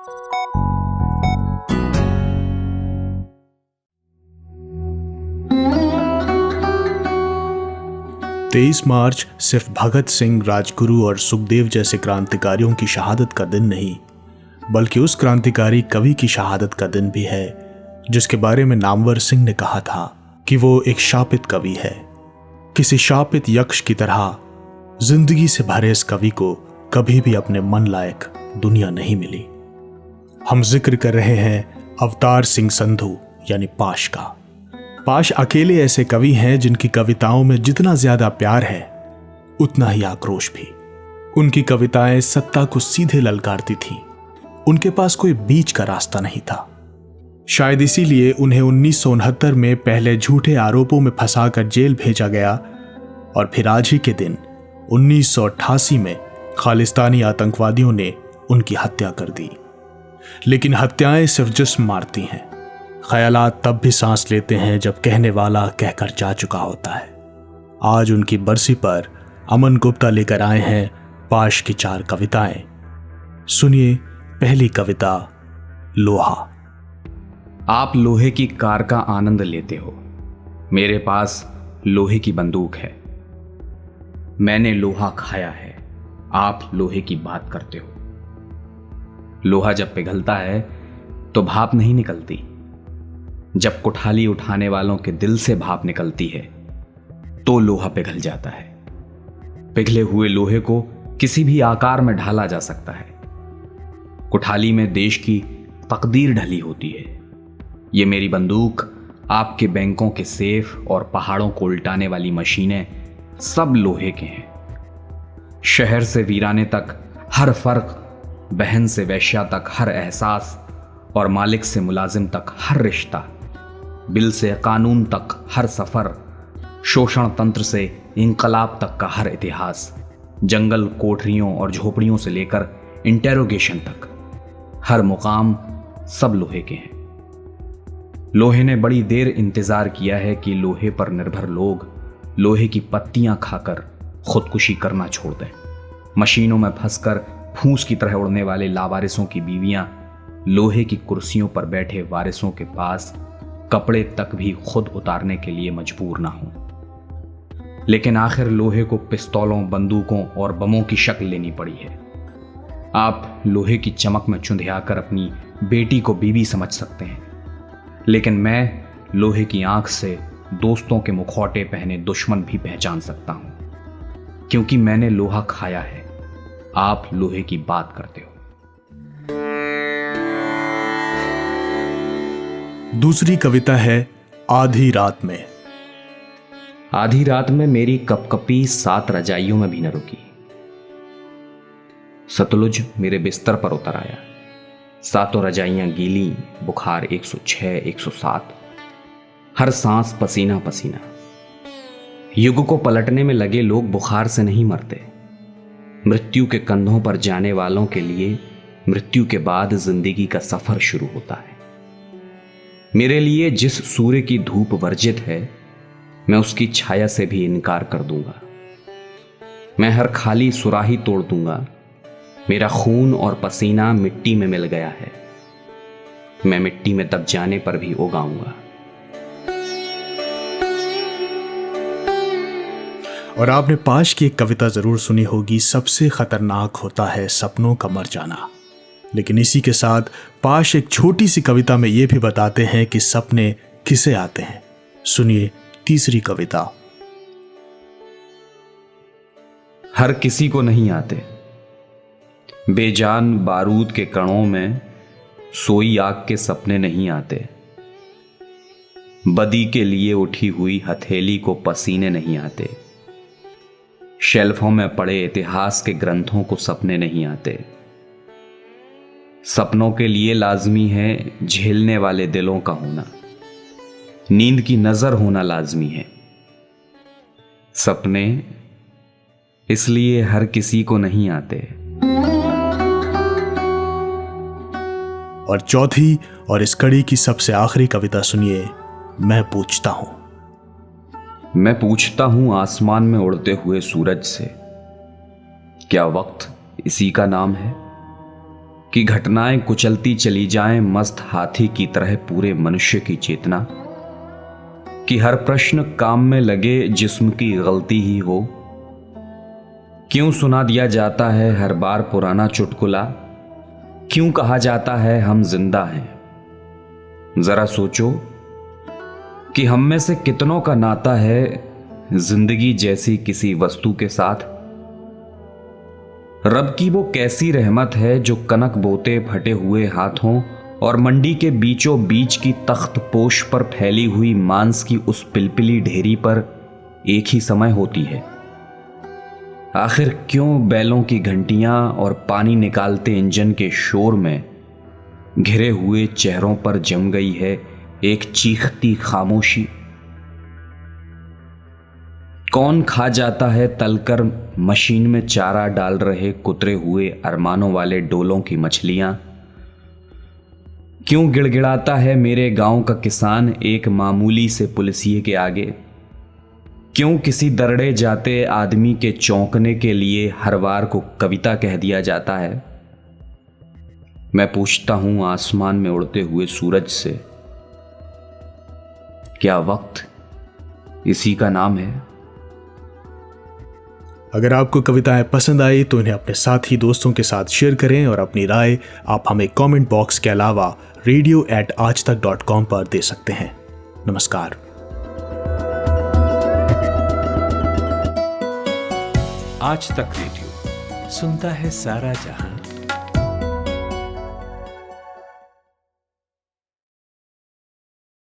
तेईस मार्च सिर्फ भगत सिंह, राजगुरु और सुखदेव जैसे क्रांतिकारियों की शहादत का दिन नहीं, बल्कि उस क्रांतिकारी कवि की शहादत का दिन भी है जिसके बारे में नामवर सिंह ने कहा था कि वो एक शापित कवि है। किसी शापित यक्ष की तरह जिंदगी से भरे इस कवि को कभी भी अपने मन लायक दुनिया नहीं मिली। हम जिक्र कर रहे हैं अवतार सिंह संधू यानी पाश का। पाश अकेले ऐसे कवि हैं जिनकी कविताओं में जितना ज्यादा प्यार है उतना ही आक्रोश भी। उनकी कविताएं सत्ता को सीधे ललकारती थीं। उनके पास कोई बीच का रास्ता नहीं था। शायद इसीलिए उन्हें 1969 में पहले झूठे आरोपों में फंसाकर जेल भेजा गया और फिर आज ही के दिन 1988 में खालिस्तानी आतंकवादियों ने उनकी हत्या कर दी। लेकिन हत्याएं सिर्फ जिस्म मारती हैं, ख्यालात तब भी सांस लेते हैं जब कहने वाला कहकर जा चुका होता है। आज उनकी बरसी पर अमन गुप्ता लेकर आए हैं पाश की 4 कविताएं। सुनिए पहली कविता, लोहा। आप लोहे की कार का आनंद लेते हो, मेरे पास लोहे की बंदूक है। मैंने लोहा खाया है, आप लोहे की बात करते हो। लोहा जब पिघलता है तो भाप नहीं निकलती। जब कुठाली उठाने वालों के दिल से भाप निकलती है तो लोहा पिघल जाता है। पिघले हुए लोहे को किसी भी आकार में ढाला जा सकता है। कुठाली में देश की तकदीर ढली होती है। ये मेरी बंदूक, आपके बैंकों के सेफ और पहाड़ों को उल्टाने वाली मशीनें सब लोहे के हैं। शहर से वीराने तक हर फर्क, बहन से वैश्या तक हर एहसास और मालिक से मुलाजिम तक हर रिश्ता, बिल से कानून तक हर सफर, शोषण तंत्र से इंकलाब तक का हर इतिहास, जंगल, कोठरियों और झोपड़ियों से लेकर इंटेरोगेशन तक हर मुकाम सब लोहे के हैं। लोहे ने बड़ी देर इंतजार किया है कि लोहे पर निर्भर लोग लोहे की पत्तियां खाकर खुदकुशी करना छोड़ दें। मशीनों में फंसकर फूंस की तरह उड़ने वाले लावारिसों की बीवियां लोहे की कुर्सियों पर बैठे वारिसों के पास कपड़े तक भी खुद उतारने के लिए मजबूर ना हो। लेकिन आखिर लोहे को पिस्तौलों, बंदूकों और बमों की शक्ल लेनी पड़ी है। आप लोहे की चमक में चुंधियाकर अपनी बेटी को बीवी समझ सकते हैं, लेकिन मैं लोहे की आंख से दोस्तों के मुखौटे पहने दुश्मन भी पहचान सकता हूं, क्योंकि मैंने लोहा खाया है, आप लोहे की बात करते हो। दूसरी कविता है आधी रात में। आधी रात में मेरी कपकपी 7 रजाइयों में भी न रुकी। सतलुज मेरे बिस्तर पर उतर आया। 7 रजाइयां गीली, बुखार 106, 107, हर सांस पसीना पसीना। युग को पलटने में लगे लोग बुखार से नहीं मरते। मृत्यु के कंधों पर जाने वालों के लिए मृत्यु के बाद जिंदगी का सफर शुरू होता है। मेरे लिए जिस सूर्य की धूप वर्जित है, मैं उसकी छाया से भी इनकार कर दूंगा। मैं हर खाली सुराही तोड़ दूंगा। मेरा खून और पसीना मिट्टी में मिल गया है। मैं मिट्टी में दब जाने पर भी उगाऊंगा। और आपने पाश की एक कविता जरूर सुनी होगी, सबसे खतरनाक होता है सपनों का मर जाना। लेकिन इसी के साथ पाश एक छोटी सी कविता में यह भी बताते हैं कि सपने किसे आते हैं। सुनिए तीसरी कविता। हर किसी को नहीं आते। बेजान बारूद के कणों में सोई आग के सपने नहीं आते। बदी के लिए उठी हुई हथेली को पसीने नहीं आते। शेल्फों में पड़े इतिहास के ग्रंथों को सपने नहीं आते। सपनों के लिए लाजमी है झेलने वाले दिलों का होना। नींद की नजर होना लाजमी है। सपने इसलिए हर किसी को नहीं आते। और चौथी और इस कड़ी की सबसे आखिरी कविता सुनिए, मैं पूछता हूं। मैं पूछता हूं आसमान में उड़ते हुए सूरज से, क्या वक्त इसी का नाम है? कि घटनाएं कुचलती चली जाएं मस्त हाथी की तरह पूरे मनुष्य की चेतना, कि हर प्रश्न काम में लगे जिस्म की गलती ही हो। क्यों सुना दिया जाता है हर बार पुराना चुटकुला, क्यों कहा जाता है हम जिंदा हैं। जरा सोचो कि हम में से कितनों का नाता है जिंदगी जैसी किसी वस्तु के साथ। रब की वो कैसी रहमत है जो कनक बोते फटे हुए हाथों और मंडी के बीचों बीच की तख्त पोश पर फैली हुई मांस की उस पिलपिली ढेरी पर एक ही समय होती है। आखिर क्यों बैलों की घंटियां और पानी निकालते इंजन के शोर में घिरे हुए चेहरों पर जम गई है एक चीखती खामोशी। कौन खा जाता है तलकर मशीन में चारा डाल रहे कुतरे हुए अरमानों वाले डोलों की मछलियां। क्यों गिड़गिड़ाता है मेरे गांव का किसान एक मामूली से पुलिसिये के आगे। क्यों किसी दरड़े जाते आदमी के चौंकने के लिए हर वार को कविता कह दिया जाता है। मैं पूछता हूं आसमान में उड़ते हुए सूरज से, क्या वक्त इसी का नाम है? अगर आपको कविताएं पसंद आई तो इन्हें अपने साथी दोस्तों के साथ शेयर करें और अपनी राय आप हमें कमेंट बॉक्स के अलावा radio@aajtak.com पर दे सकते हैं। नमस्कार। आज तक रेडियो सुनता है सारा जहां।